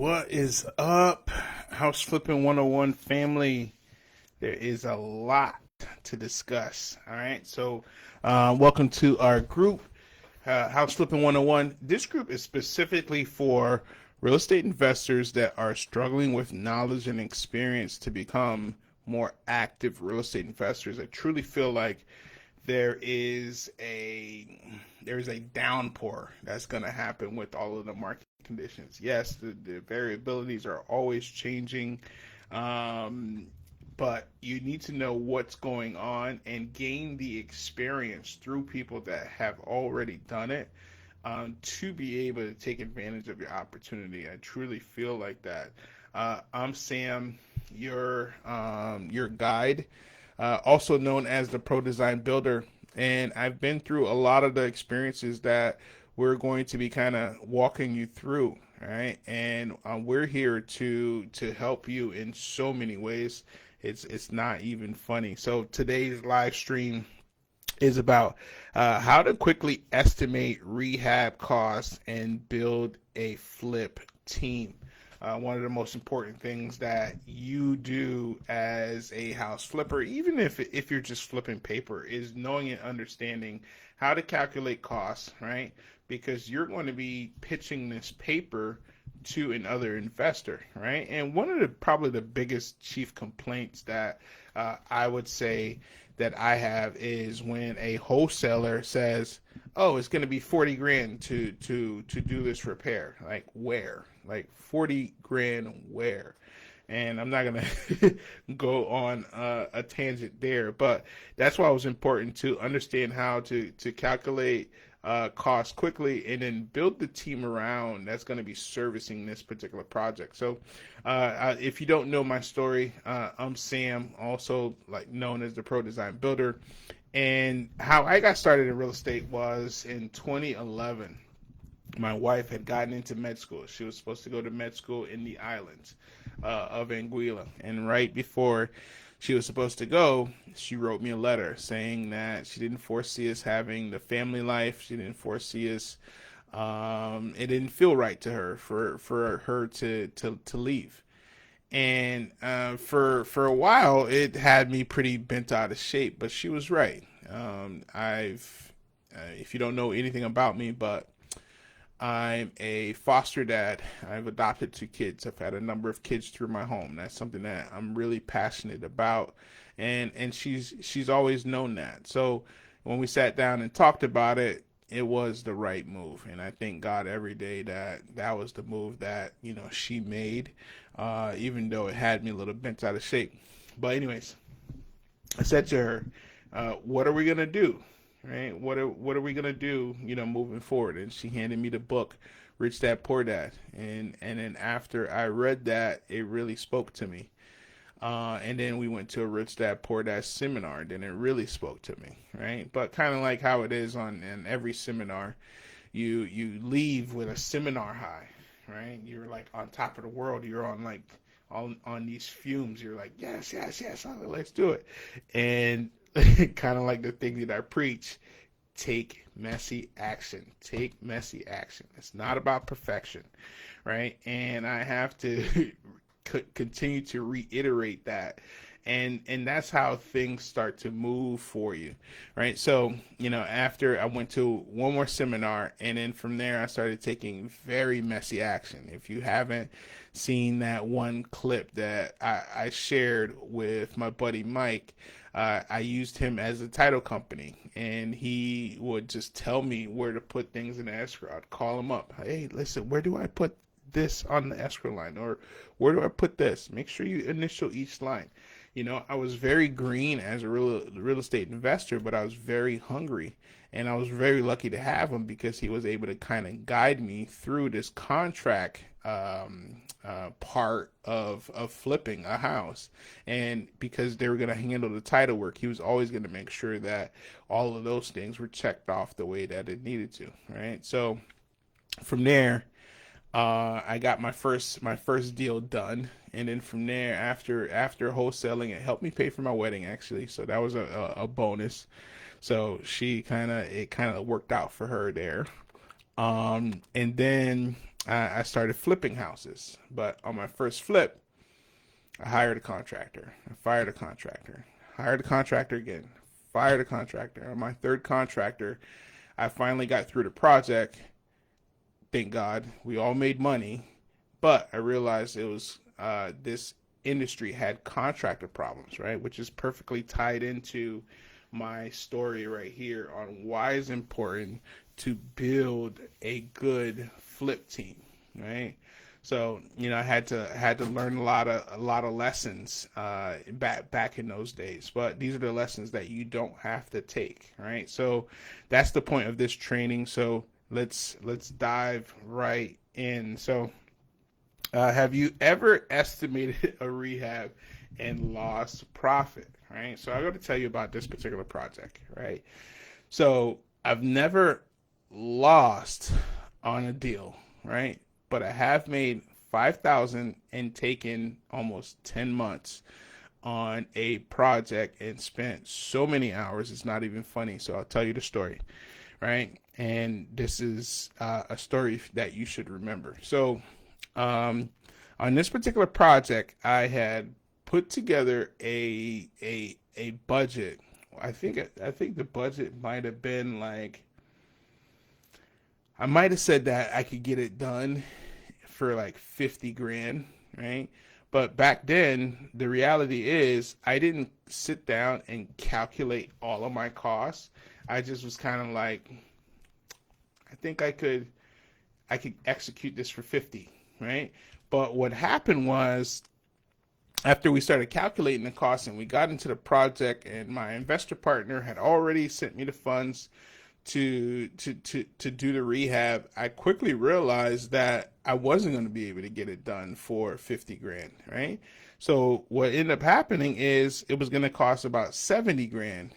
What is up, House Flipping 101 family? There is a lot to discuss. All right, so welcome to our group, House Flipping 101. This group is specifically for real estate investors that are struggling with knowledge and experience to become more active real estate investors. I truly feel like there is a downpour that's going to happen with all of the market conditions. Yes, the variabilities are always changing, um, but you need to know what's going on and gain the experience through people that have already done it, to be able to take advantage of your opportunity. I truly feel like that. I'm Sam, your guide, also known as the Pro Design Builder. And I've been through a lot of the experiences that we're going to be kind of walking you through, right? And we're here to help you in so many ways. It's not even funny. So today's live stream is about how to quickly estimate rehab costs and build a flip team. One of the most important things that you do as a house flipper, even if you're just flipping paper, is knowing and understanding how to calculate costs, right? Because you're going to be pitching this paper to another investor, right? And one of the probably the biggest chief complaints that I would say that I have is when a wholesaler says, "Oh, it's going to be 40 grand to do this repair." Like where? Like 40 grand where? And I'm not going to go on a tangent there, but that's why it was important to understand how to calculate costs quickly and then build the team around that's going to be servicing this particular project. So if you don't know my story, I'm Sam, also like known as the Pro Design Builder. And how I got started in real estate was in 2011. My wife had gotten into med school. She was supposed to go to med school in the islands of Anguilla. And right before she was supposed to go, she wrote me a letter saying that she didn't foresee us having the family life. She didn't foresee us. It didn't feel right to her for her to leave. And for a while, it had me pretty bent out of shape. But she was right. If you don't know anything about me, but I'm a foster dad. I've adopted 2 kids. I've had a number of kids through my home. That's something that I'm really passionate about, and she's always known that. So when we sat down and talked about it, it was the right move, and I thank God every day that that was the move that she made, even though it had me a little bent out of shape. But anyways, I said to her, "What are we gonna do?" Right? What are we gonna do? Moving forward. And she handed me the book, Rich Dad Poor Dad. And then after I read that, it really spoke to me. And then we went to a Rich Dad Poor Dad seminar. Then it really spoke to me, right? But kind of like how it is in every seminar, you leave with a seminar high, right? You're like on top of the world. You're on like on these fumes. You're like, yes, yes, yes, let's do it. And kind of like the thing that I preach, take messy action. Take messy action. It's not about perfection, right? And I have to continue to reiterate that. And that's how things start to move for you, right? So, after I went to one more seminar, and then from there I started taking very messy action. If you haven't seen that one clip that I shared with my buddy Mike, I used him as a title company, and he would just tell me where to put things in the escrow. I'd call him up. Hey, listen, where do I put this on the escrow line? Or where do I put this? Make sure you initial each line. I was very green as a real estate investor, but I was very hungry. And I was very lucky to have him because he was able to kind of guide me through this contract part of flipping a house. And because they were going to handle the title work, he was always going to make sure that all of those things were checked off the way that it needed to, right? So from there, I got my first deal done, and then from there, after wholesaling, it helped me pay for my wedding actually. So that was a bonus. So it kind of worked out for her there. And then I started flipping houses. But on my first flip, I hired a contractor. I fired a contractor. Hired a contractor again. Fired a contractor. On my third contractor, I finally got through the project. Thank God. We all made money. But I realized it was this industry had contractor problems, right? Which is perfectly tied into my story right here on why it's important to build a good flip team, right? So I had to learn a lot of lessons back in those days. But these are the lessons that you don't have to take, right? So that's the point of this training. So let's dive right in. So have you ever estimated a rehab and lost profit? Right. So I'm going to tell you about this particular project. Right. So I've never lost on a deal. Right. But I have made 5,000 and taken almost 10 months on a project and spent so many hours. It's not even funny. So I'll tell you the story. Right. And this is a story that you should remember. So on this particular project, I had put together a budget. I think the budget might have been like, I might have said that I could get it done for like 50 grand, right? But back then, the reality is I didn't sit down and calculate all of my costs. I just was kind of like, I think I could execute this for 50, right? But what happened was, after we started calculating the costs and we got into the project, and my investor partner had already sent me the funds to do the rehab, I quickly realized that I wasn't going to be able to get it done for 50 grand, right? So what ended up happening is it was going to cost about 70 grand.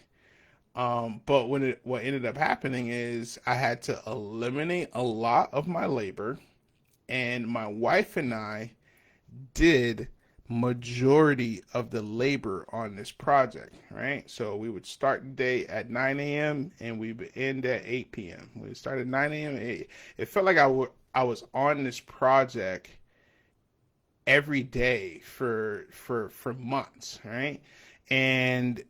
But what ended up happening is I had to eliminate a lot of my labor, and my wife and I did majority of the labor on this project, right? So we would start the day at 9 a.m. and we would end at 8 p.m. We started at 9 a.m. It felt like I was on this project every day for months, right? And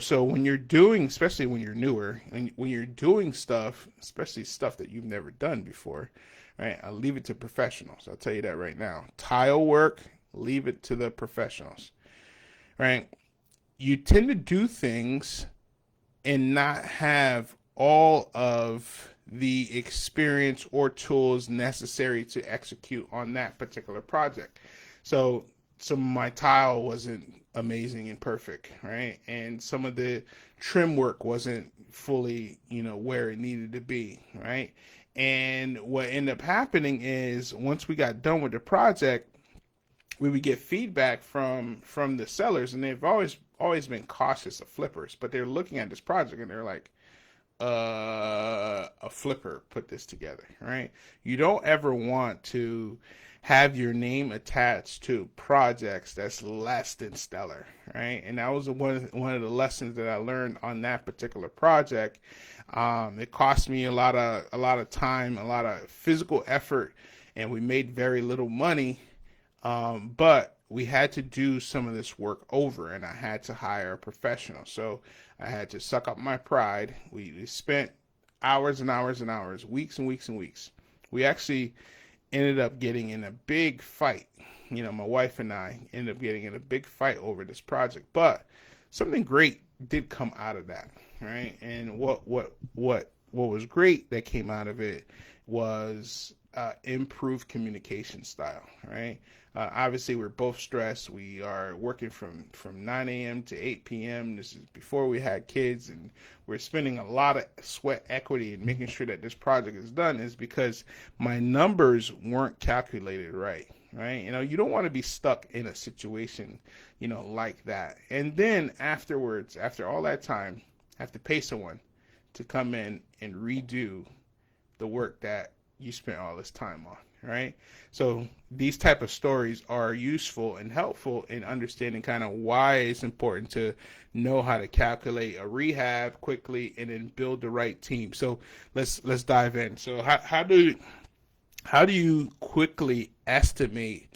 so when you're doing, especially when you're newer, and when you're doing stuff, especially stuff that you've never done before, right? I'll leave it to professionals. I'll tell you that right now. Tile work, leave it to the professionals, right? You tend to do things and not have all of the experience or tools necessary to execute on that particular project. So some of my tile wasn't amazing and perfect, right? And some of the trim work wasn't fully, where it needed to be, right? And what ended up happening is, once we got done with the project, we would get feedback from the sellers, and they've always been cautious of flippers, but they're looking at this project and they're like, a flipper put this together, right? You don't ever want to have your name attached to projects that's less than stellar, right? And that was one of the lessons that I learned on that particular project. It cost me a lot of time, a lot of physical effort, and we made very little money. But we had to do some of this work over, and I had to hire a professional. So I had to suck up my pride. We spent hours and hours and hours, weeks and weeks and weeks. We actually ended up getting in a big fight. My wife and I ended up getting in a big fight over this project. But something great did come out of that, right? And what was great that came out of it was improved communication style, right? Obviously, we're both stressed. We are working from 9 a.m. to 8 p.m. This is before we had kids, and we're spending a lot of sweat equity in making sure that this project is done, is because my numbers weren't calculated right, right? You don't want to be stuck in a situation, like that. And then afterwards, after all that time, have to pay someone to come in and redo the work that you spent all this time on, right? So these type of stories are useful and helpful in understanding kind of why it's important to know how to calculate a rehab quickly and then build the right team. So let's dive in. So how do how do you quickly estimate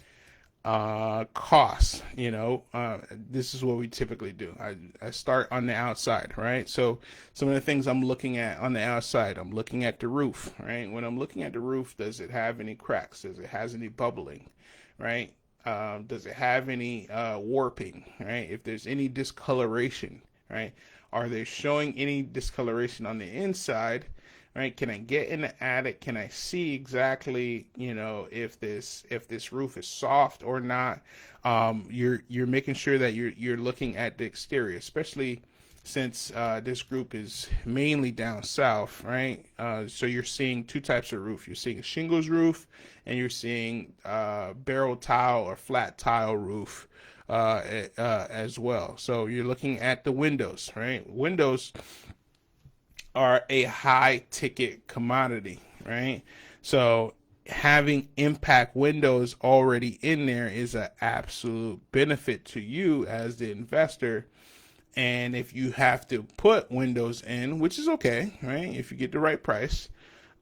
costs? This is what we typically do. I start on the outside, right? So some of the things I'm looking at on the outside, I'm looking at the roof, right? When I'm looking at the roof, does it have any cracks? Does it has any bubbling, right? Does it have any warping, right? If there's any discoloration, right? Are they showing any discoloration on the inside? Right? Can I get in the attic? Can I see exactly, if this roof is soft or not? You're making sure that you're looking at the exterior, especially since this group is mainly down south, right? So you're seeing two types of roof. You're seeing a shingles roof, and you're seeing barrel tile or flat tile roof as well. So you're looking at the windows, right? Windows are a high ticket commodity, right? So having impact windows already in there is an absolute benefit to you as the investor. And if you have to put windows in, which is okay, right? If you get the right price,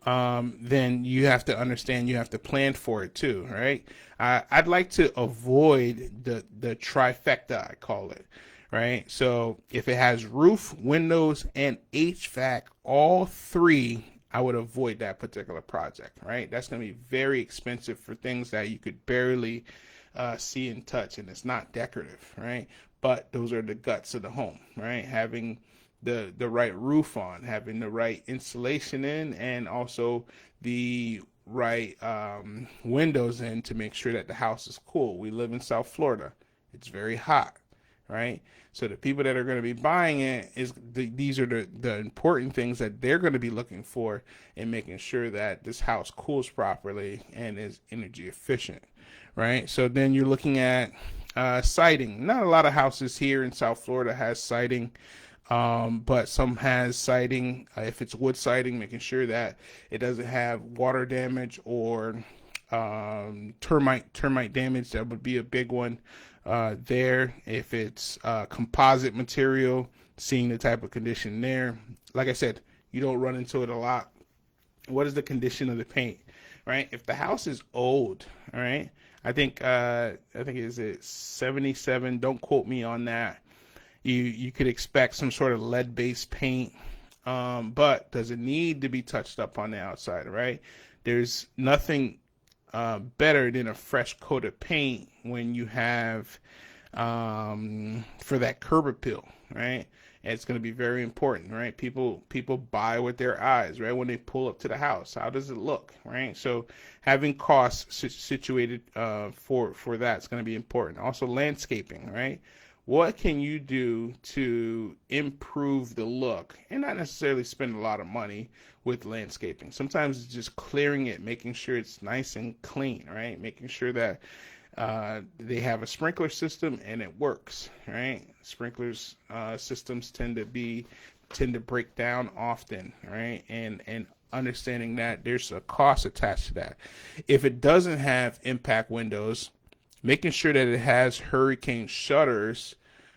then you have to understand you have to plan for it too, right? I'd like to avoid the trifecta, I call it, right? So if it has roof, windows, and HVAC, all three, I would avoid that particular project, right? That's going to be very expensive for things that you could barely see and touch, and it's not decorative, right? But those are the guts of the home, right? Having the right roof on, having the right insulation in, and also the right windows in to make sure that the house is cool. We live in South Florida. It's very hot, right? So the people that are going to be buying it these are the important things that they're going to be looking for in making sure that this house cools properly and is energy efficient, right? So then you're looking at siding. Not a lot of houses here in South Florida has siding. But some has siding. If it's wood siding, making sure that it doesn't have water damage or termite damage. That would be a big one there. If it's composite material, seeing the type of condition there. Like I said, you don't run into it a lot. What is the condition of the paint, right? If the house is old, all right, I think is it 77. Don't quote me on that. You could expect some sort of lead-based paint, but does it need to be touched up on the outside, right? There's nothing better than a fresh coat of paint when you have for that curb appeal, right? And it's going to be very important, right? People buy with their eyes, right? When they pull up to the house, how does it look, right? So having costs situated for that is going to be important. Also, landscaping, right? What can you do to improve the look and not necessarily spend a lot of money with landscaping? Sometimes it's just clearing it, making sure it's nice and clean, right? Making sure that they have a sprinkler system and it works, right? Sprinklers systems tend to break down often, right? And understanding that there's a cost attached to that. If it doesn't have impact windows, making sure that it has hurricane shutters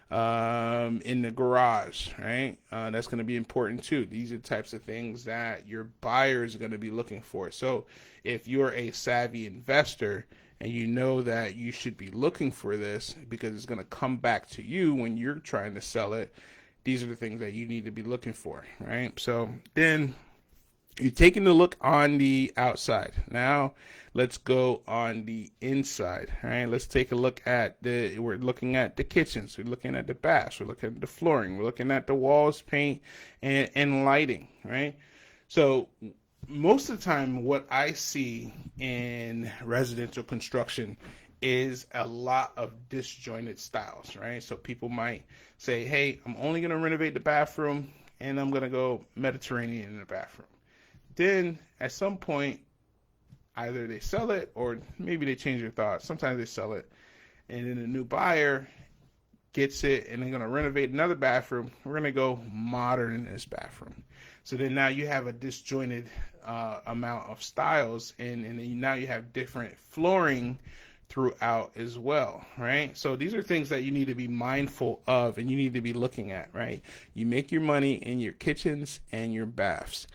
in the garage, right? That's going to be important too. These are the types of things that your buyers are going to be looking for. So if you're a savvy investor and you know that you should be looking for this because it's going to come back to you when you're trying to sell it, these are the things that you need to be looking for, right? So then you're taking a look on the outside. Now let's go on the inside. All right, let's take a look at we're looking at the kitchens, we're looking at the baths, we're looking at the flooring, we're looking at the walls, paint, and lighting, right? So most of the time what I see in residential construction is a lot of disjointed styles, right? So people might say, hey, I'm only going to renovate the bathroom and I'm going to go Mediterranean in the bathroom. Then at some point, either they sell it or maybe they change their thoughts. Sometimes they sell it and then a new buyer gets it and they're going to renovate another bathroom. We're going to go modern in this bathroom. So then now you have a disjointed amount of styles and then now you have different flooring throughout as well, right? So these are things that you need to be mindful of and you need to be looking at, right? You make your money in your kitchens and your baths,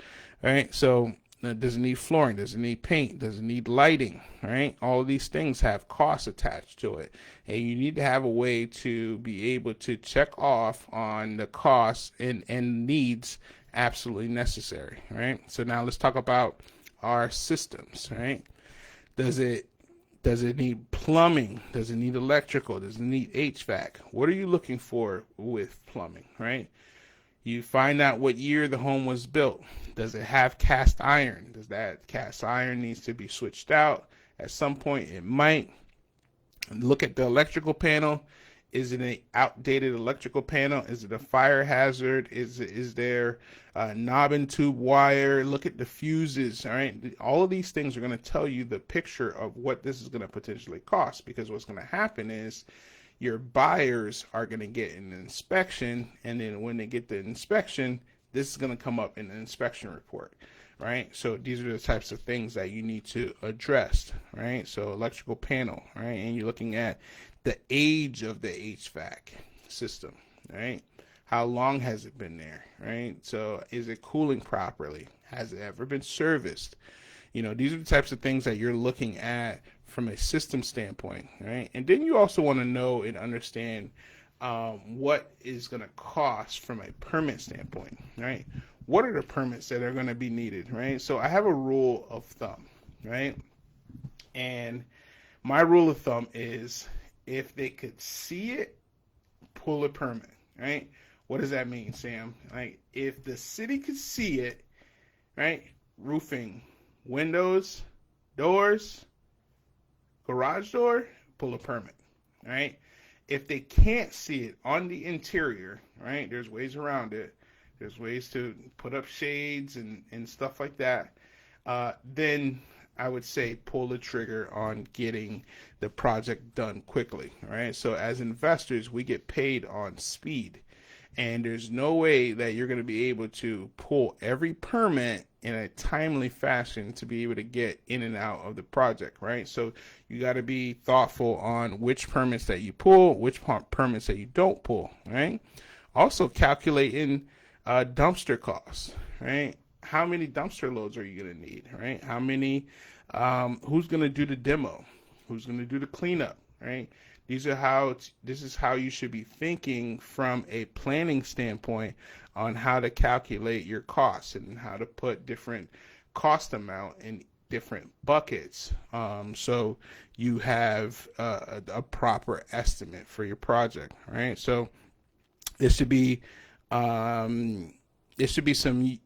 right? So Does it need flooring? Does it need paint? Does it need lighting? Right? All of these things have costs attached to it. And you need to have a way to be able to check off on the costs and needs absolutely necessary. Right? So now let's talk about our systems. Right? Does it need plumbing? Does it need electrical? Does it need HVAC? What are you looking for with plumbing, right? You find out what year the home was built. Does it have cast iron? Does that cast iron needs to be switched out? At some point it might. Look at the electrical panel. Is it an outdated electrical panel? Is it a fire hazard? Is there knob and tube wire? Look at the fuses. All right, all of these things are going to tell you the picture of what this is going to potentially cost. Because what's going to happen is your buyers are going to get an inspection, and then when they get the inspection, this is going to come up in the inspection report. Right, so these are the types of things that you need to address. Right, so electrical panel. Right, and you're looking at the age of the HVAC system, right? How long has it been there, right? So is it cooling properly? Has it ever been serviced? You know, these are the types of things that you're looking at from a system standpoint, right? And then you also want to know and understand what is going to cost from a permit standpoint, right? What are the permits that are going to be needed, right? So I have a rule of thumb, right? And my rule of thumb is, if they could see it, pull a permit, right? What does that mean, Sam? Like, if the city could see it, right? Roofing, windows, doors, garage door, pull a permit, right? If they can't see it on the interior, right? There's ways around it. There's ways to put up shades and stuff like that. Then I would say pull the trigger on getting the project done quickly, right? So as investors, we get paid on speed, and there's no way that you're going to be able to pull every permit in a timely fashion to be able to get in and out of the project, right? So you got to be thoughtful on which permits that you pull, which permits that you don't pull, right? Also calculating dumpster costs, right? How many dumpster loads are you going to need, right? How many, who's going to do the demo? Who's going to do the cleanup, right? This is how you should be thinking from a planning standpoint on how to calculate your costs and how to put different cost amount in different buckets. So you have a proper estimate for your project, right? So there should be some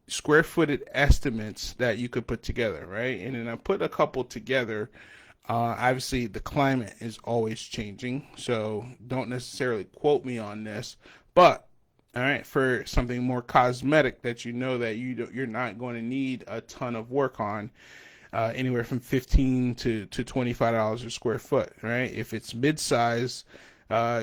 square footed estimates that you could put together, right? And then I put a couple together. Obviously, the climate is always changing, so don't necessarily quote me on this. But, all right, for something more cosmetic that you know that you're not going to need a ton of work on, anywhere from $15 to $25 a square foot, right? If it's mid-size,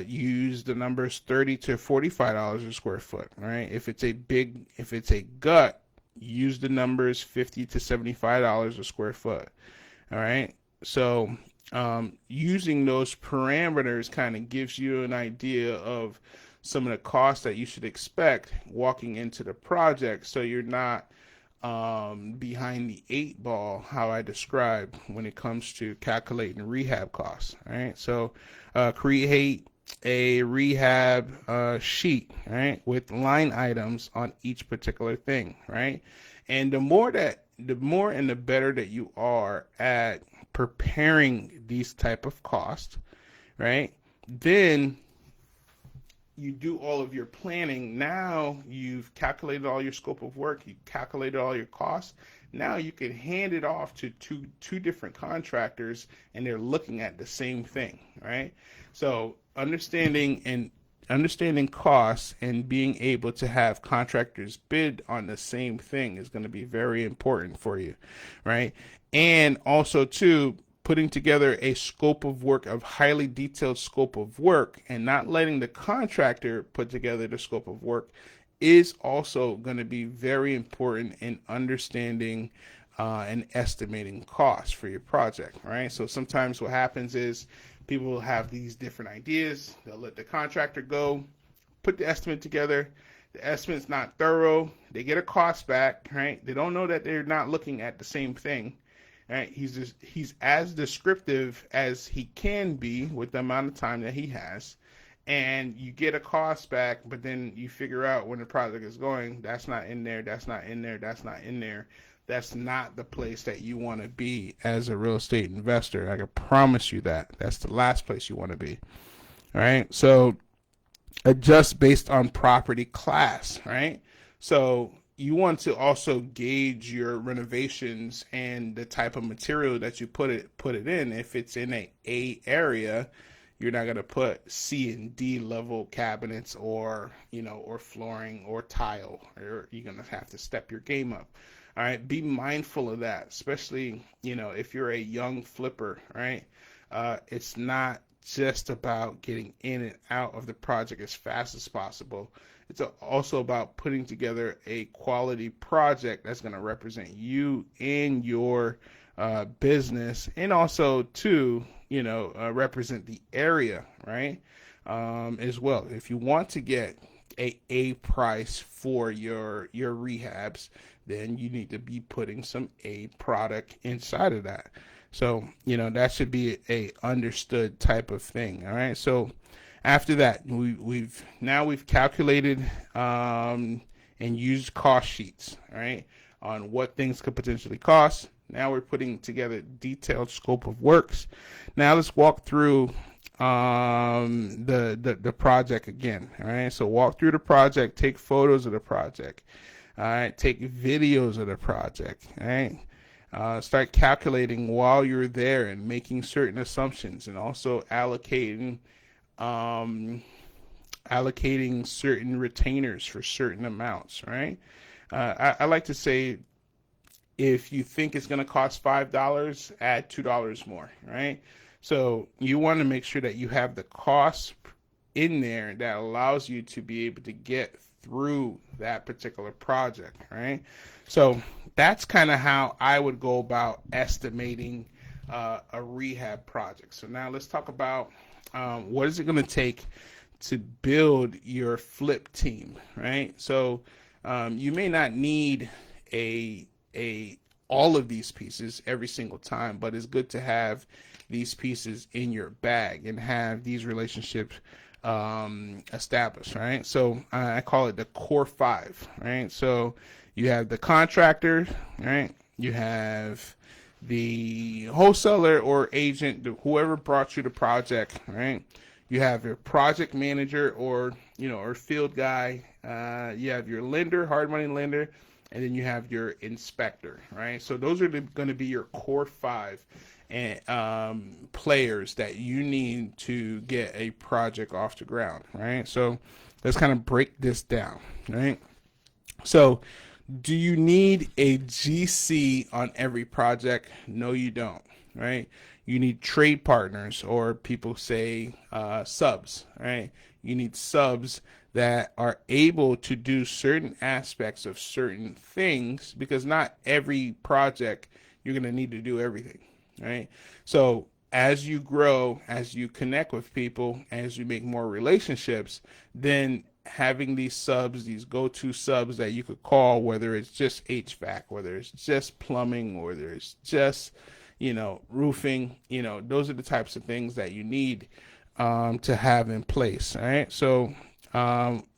use the numbers $30 to $45 a square foot, right? If it's a gut, use the numbers $50 to $75 a square foot, all right? So using those parameters kind of gives you an idea of some of the costs that you should expect walking into the project, so you're not behind the 8 ball, how I described when it comes to calculating rehab costs. All right, so create a rehab sheet, right, with line items on each particular thing, right? And the more and the better that you are at preparing these type of costs, right, then you do all of your planning. Now you've calculated all your scope of work, you calculated all your costs. Now you can hand it off to two different contractors, and they're looking at the same thing, right? So understanding costs and being able to have contractors bid on the same thing is going to be very important for you, right? And also too, putting together a scope of work, of highly detailed scope of work, and not letting the contractor put together the scope of work is also going to be very important in understanding and estimating costs for your project, right? So sometimes what happens is people will have these different ideas. They'll let the contractor go, put the estimate together. The estimate's not thorough. They get a cost back, right? They don't know that they're not looking at the same thing, right? He's as descriptive as he can be with the amount of time that he has, and you get a cost back, but then you figure out when the project is going, that's not in there, that's not in there, that's not in there. That's not the place that you want to be as a real estate investor. I can promise you that. That's the last place you want to be. All right. So adjust based on property class, right? So you want to also gauge your renovations and the type of material that you put it in. If it's in A area, you're not going to put C and D level cabinets or flooring or tile, or you're going to have to step your game up. All right, be mindful of that, especially if you're a young flipper, right? It's not just about getting in and out of the project as fast as possible. It's also about putting together a quality project that's going to represent you in your business, and also to represent the area, right? As well. If you want to get a price for your rehabs, then you need to be putting some A product inside of that. So, that should be a understood type of thing. All right. So after that, we've calculated and used cost sheets, all right, on what things could potentially cost. Now we're putting together detailed scope of works. Now let's walk through the project again. All right. So walk through the project, take photos of the project. All right. Take videos of the project. All right. Start calculating while you're there and making certain assumptions, and also allocating certain retainers for certain amounts, right? I like to say, if you think it's going to cost $5, add $2 more, right? So you want to make sure that you have the cost in there that allows you to be able to get through that particular project, right? So that's kind of how I would go about estimating a rehab project. So now let's talk about what is it going to take to build your flip team, right? So you may not need all of these pieces every single time, but it's good to have these pieces in your bag and have these relationships established, right? So I call it the core five, right? So you have the contractor, right? You have the wholesaler or agent, whoever brought you the project, right? You have your project manager or field guy. You have your lender, hard money lender, and then you have your inspector, right? So those are going to be your core five and players that you need to get a project off the ground, right? So let's kind of break this down, right? So do you need a GC on every project? No, you don't, right? You need trade partners, or people say subs, right? You need subs that are able to do certain aspects of certain things, because not every project you're going to need to do everything, right? So as you grow, as you connect with people, as you make more relationships, then having these subs, these go-to subs that you could call, whether it's just HVAC, whether it's just plumbing, or whether it's just roofing, those are the types of things that you need to have in place. All right. So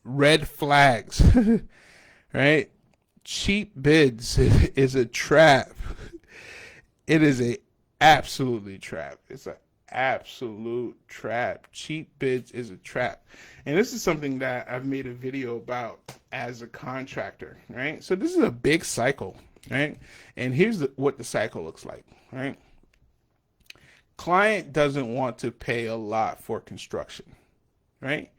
red flags, right? Cheap bids is a trap. It is a absolutely trap. It's an absolute trap. Cheap bids is a trap. And this is something that I've made a video about as a contractor, right? So this is a big cycle, right? And here's what the cycle looks like, right? Client doesn't want to pay a lot for construction, right?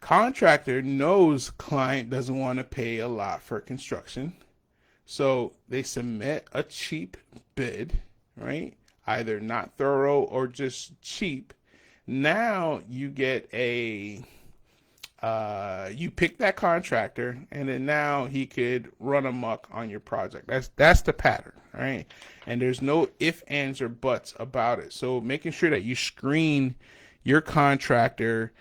Contractor knows client doesn't want to pay a lot for construction. So they submit a cheap bid, right? Either not thorough or just cheap. Now you get you pick that contractor, and then now he could run amok on your project. That's the pattern, right? And there's no ifs, ands, or buts about it. So making sure that you screen your contractor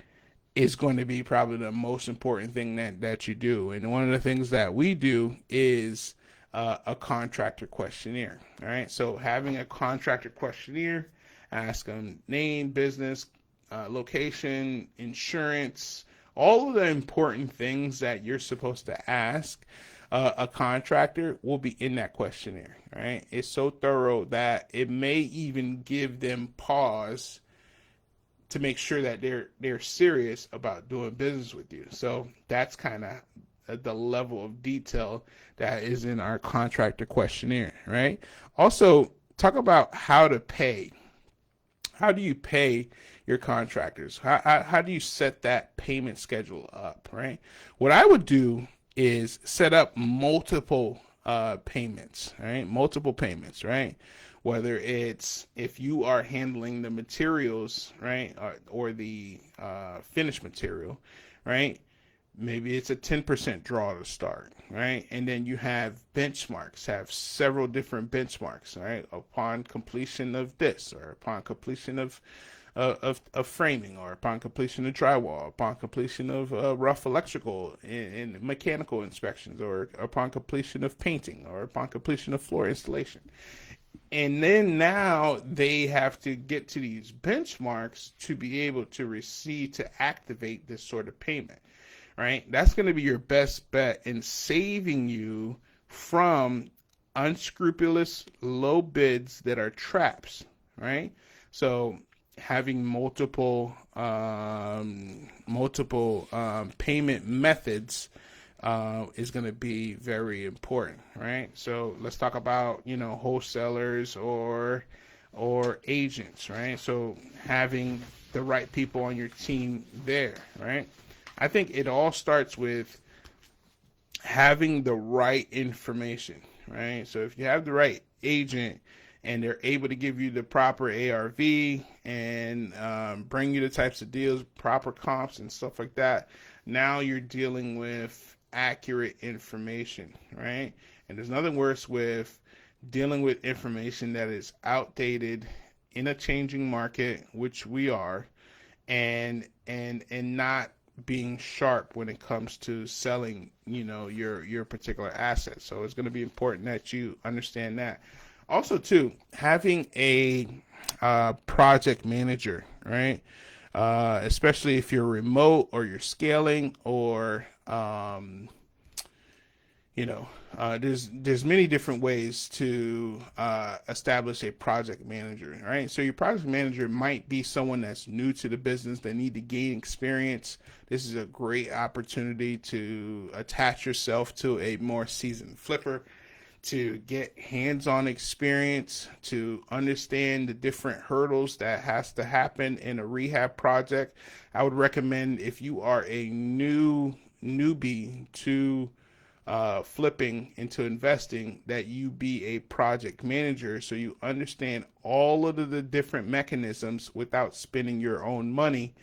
is going to be probably the most important thing that you do. And one of the things that we do is a contractor questionnaire. All right. So having a contractor questionnaire, ask them name, business, location, insurance, all of the important things that you're supposed to ask a contractor will be in that questionnaire. Right. It's so thorough that it may even give them pause to make sure that they're serious about doing business with you. So that's kind of the level of detail that is in our contractor questionnaire, right? Also, talk about how to pay. How do you pay your contractors? How do you set that payment schedule up, right? What I would do is set up multiple payments, right? Multiple payments, right? Whether it's if you are handling the materials, right, or the finished material, right? Maybe it's a 10% draw to start, right? And then you have benchmarks, have several different benchmarks, right? Upon completion of this, or upon completion of framing, or upon completion of drywall, upon completion of rough electrical and mechanical inspections, or upon completion of painting, or upon completion of floor installation. And then now they have to get to these benchmarks to be able to receive, to activate this sort of payment, right? That's going to be your best bet in saving you from unscrupulous low bids that are traps, right? So having multiple payment methods is going to be very important, right? So let's talk about wholesalers or agents, right? So having the right people on your team there, right? I think it all starts with having the right information, right? So if you have the right agent and they're able to give you the proper ARV and bring you the types of deals, proper comps and stuff like that, now you're dealing with accurate information, right? And there's nothing worse with dealing with information that is outdated in a changing market, which we are, and not being sharp when it comes to selling, your particular asset. So it's going to be important that you understand that. Also, too, having a project manager, right? Especially if you're remote or you're scaling, or there's many different ways to establish a project manager, right? So your project manager might be someone that's new to the business that need to gain experience. This is a great opportunity to attach yourself to a more seasoned flipper, to get hands-on experience, to understand the different hurdles that has to happen in a rehab project. I would recommend, if you are a newbie to flipping into investing, that you be a project manager so you understand all of the different mechanisms without spending your own money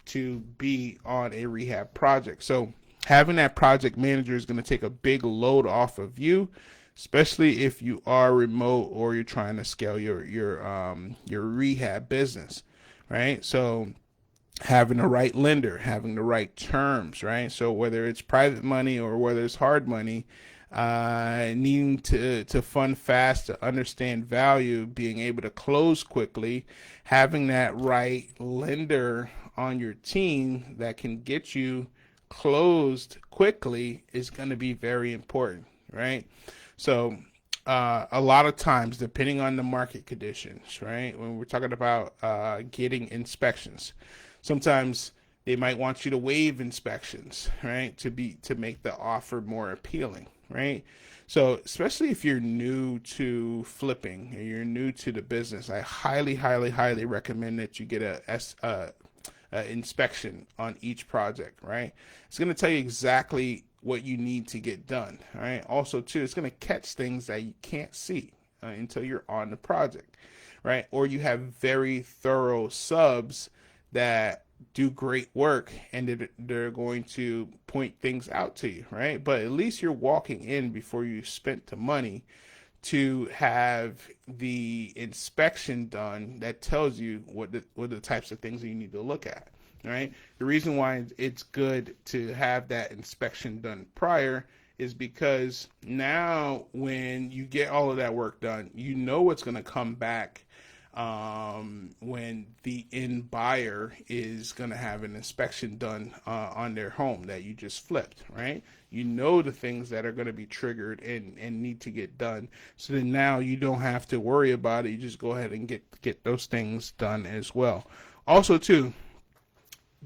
to be on a rehab project. So having that project manager is going to take a big load off of you, especially if you are remote or you're trying to scale your rehab business, right? So having the right lender, having the right terms, right? So whether it's private money or whether it's hard money, needing to fund fast, to understand value, being able to close quickly, having that right lender on your team that can get you closed quickly is going to be very important, right? So a lot of times, depending on the market conditions, right, when we're talking about getting inspections, sometimes they might want you to waive inspections, right, to make the offer more appealing, right? So especially if you're new to flipping and you're new to the business, I highly, highly, highly recommend that you get a inspection on each project, right? It's going to tell you exactly what you need to get done, all right? Also, too, it's going to catch things that you can't see until you're on the project, right? Or you have very thorough subs that do great work and they're going to point things out to you, right? But at least you're walking in before you spent the money to have the inspection done that tells you what the types of things that you need to look at, right? The reason why it's good to have that inspection done prior is because now when you get all of that work done, you know what's going to come back when the end buyer is going to have an inspection done on their home that you just flipped, right? You know the things that are going to be triggered and need to get done. So then now you don't have to worry about it. You just go ahead and get those things done as well. Also, too,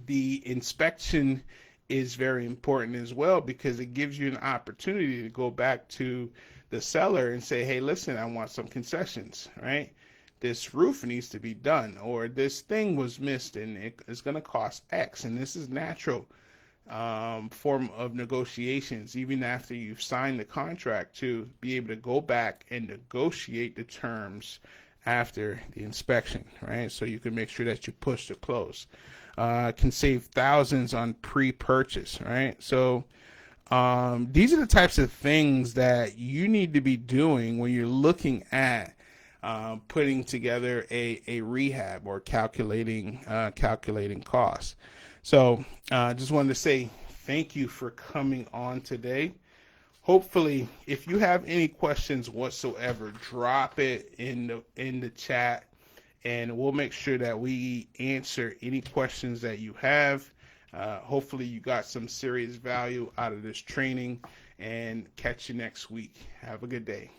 the inspection is very important as well because it gives you an opportunity to go back to the seller and say, hey, listen, I want some concessions, right? This roof needs to be done, or this thing was missed and it's going to cost X. And this is natural form of negotiations, even after you've signed the contract, to be able to go back and negotiate the terms after the inspection, right? So you can make sure that you push to close. Can save thousands on pre-purchase, right? So these are the types of things that you need to be doing when you're looking at putting together a rehab or calculating costs. So just wanted to say thank you for coming on today. Hopefully, if you have any questions whatsoever, drop it in the chat, and we'll make sure that we answer any questions that you have. Hopefully, you got some serious value out of this training, and catch you next week. Have a good day.